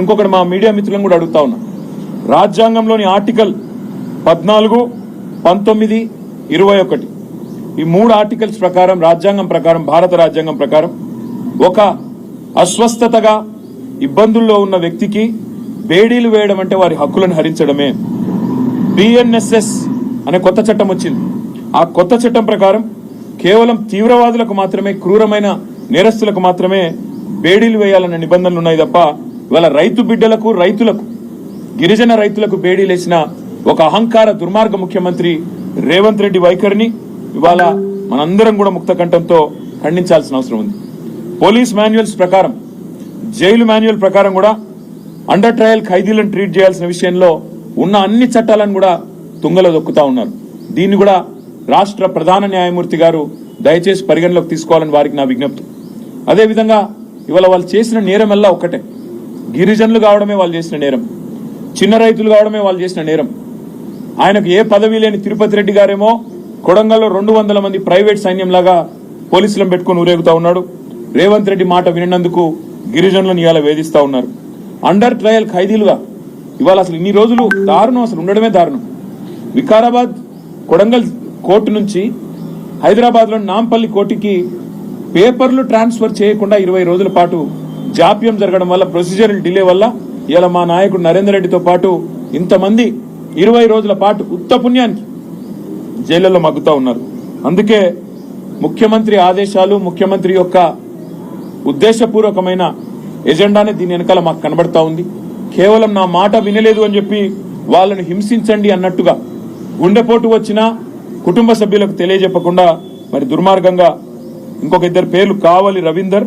ఇంకొకటి మా మీడియా మిత్రులను కూడా అడుగుతా ఉన్నా. రాజ్యాంగంలోని ఆర్టికల్ 14, 19, 21 ఈ 3 ఆర్టికల్స్ ప్రకారం రాజ్యాంగం ప్రకారం భారత రాజ్యాంగం ప్రకారం ఒక అస్వస్థతగా ఇబ్బందుల్లో ఉన్న వ్యక్తికి బేడీలు వేయడం అంటే వారి హక్కులను హరించడమే. బిఎన్ఎస్ఎస్ అనే కొత్త చట్టం వచ్చింది. ఆ కొత్త చట్టం ప్రకారం కేవలం తీవ్రవాదులకు మాత్రమే, క్రూరమైన నేరస్తులకు మాత్రమే బేడీలు వేయాలన్న నిబంధనలు ఉన్నాయి తప్ప ఇవాళ రైతు బిడ్డలకు, రైతులకు, గిరిజన రైతులకు బేడీలేసిన ఒక అహంకార దుర్మార్గ ముఖ్యమంత్రి రేవంత్ రెడ్డి వైఖరిని ఇవాళ మనందరం కూడా ముక్త కంఠంతో ఖండించాల్సిన అవసరం ఉంది. పోలీస్ మాన్యువల్స్ ప్రకారం, జైలు మాన్యువల్ ప్రకారం కూడా అండర్ ట్రయల్ ఖైదీలను ట్రీట్ చేయాల్సిన విషయంలో ఉన్న అన్ని చట్టాలను కూడా తుంగలో దొక్కుతా ఉన్నారు. దీన్ని కూడా రాష్ట్ర ప్రధాన న్యాయమూర్తి గారు దయచేసి పరిగణలోకి తీసుకోవాలని వారికి నా విజ్ఞప్తి. అదేవిధంగా ఇవాళ వాళ్ళు చేసిన నేరం వల్ల ఒక్కటే, గిరిజనులు కావడమే వాళ్ళు చేసిన నేరం, చిన్న రైతులు కావడమే వాళ్ళు చేసిన నేరం. ఆయనకు ఏ పదవి లేని తిరుపతి రెడ్డి గారేమో కొడంగల్లో 200 మంది ప్రైవేట్ సైన్యంలాగా పోలీసులను పెట్టుకుని ఊరేగుతా ఉన్నాడు. రేవంత్ రెడ్డి మాట వినందుకు గిరిజనులను ఇవాళ వేధిస్తా ఉన్నారు. అండర్ ట్రయల్ ఖైదీలుగా ఇవాళ అసలు ఇన్ని రోజులు దారుణం, అసలు ఉండడమే దారుణం. వికారాబాద్ కొడంగల్ కోర్టు నుంచి హైదరాబాద్ లోని నాంపల్లి కోర్టుకి పేపర్లు ట్రాన్స్ఫర్ చేయకుండా 20 రోజుల పాటు జాప్యం జరగడం వల్ల, ప్రొసీజరల్ డిలే వల్ల ఇలా మా నాయకుడు నరేందర్ రెడ్డితో పాటు ఇంతమంది 20 రోజుల పాటు ఉత్త పుణ్యానికి జైళ్లలో మగ్గుతా ఉన్నారు. అందుకే ముఖ్యమంత్రి ఆదేశాలు, ముఖ్యమంత్రి యొక్క ఉద్దేశపూర్వకమైన ఎజెండానే దీని వెనకాల మాకు కనబడతా ఉంది. కేవలం నా మాట వినలేదు అని చెప్పి వాళ్ళని హింసించండి అన్నట్టుగా గుండెపోటు వచ్చినా కుటుంబ సభ్యులకు తెలియజెప్పకుండా మరి దుర్మార్గంగా ఇంకొక 2 పేర్లు, కావలి రవీందర్,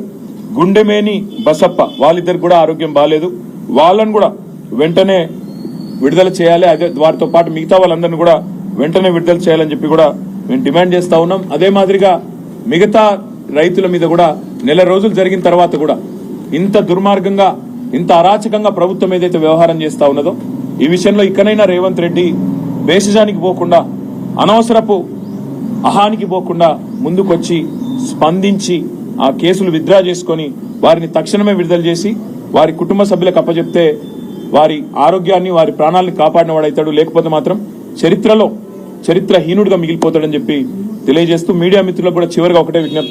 గుండెమేని బసప్ప, వాళ్ళిద్దరు కూడా ఆరోగ్యం బాగాలేదు. వాళ్ళను కూడా వెంటనే విడుదల చేయాలి. అదే వారితో పాటు మిగతా వాళ్ళందరినీ కూడా వెంటనే విడుదల చేయాలని చెప్పి కూడా మేము డిమాండ్ చేస్తా ఉన్నాం. అదే మాదిరిగా మిగతా రైతుల మీద కూడా నెల రోజులు జరిగిన తర్వాత కూడా ఇంత దుర్మార్గంగా, ఇంత అరాచకంగా ప్రభుత్వం ఏదైతే వ్యవహారం చేస్తా ఉన్నదో ఈ విషయంలో ఇకనైనా రేవంత్ రెడ్డి భేషజానికి పోకుండా, అనవసరపు అహానికి పోకుండా ముందుకొచ్చి స్పందించి ఆ కేసులు విత్డ్రా చేసుకుని వారిని తక్షణమే విడుదల చేసి వారి కుటుంబ సభ్యులకు అప్పచెప్తే వారి ఆరోగ్యాన్ని, వారి ప్రాణాలను కాపాడిన వాడైతాడు. లేకపోతే మాత్రం చరిత్రహీనుడిగా మిగిలిపోతాడని చెప్పి తెలియజేస్తూ మీడియా మిత్రులకు కూడా చివరిగా ఒకటే విజ్ఞప్తి.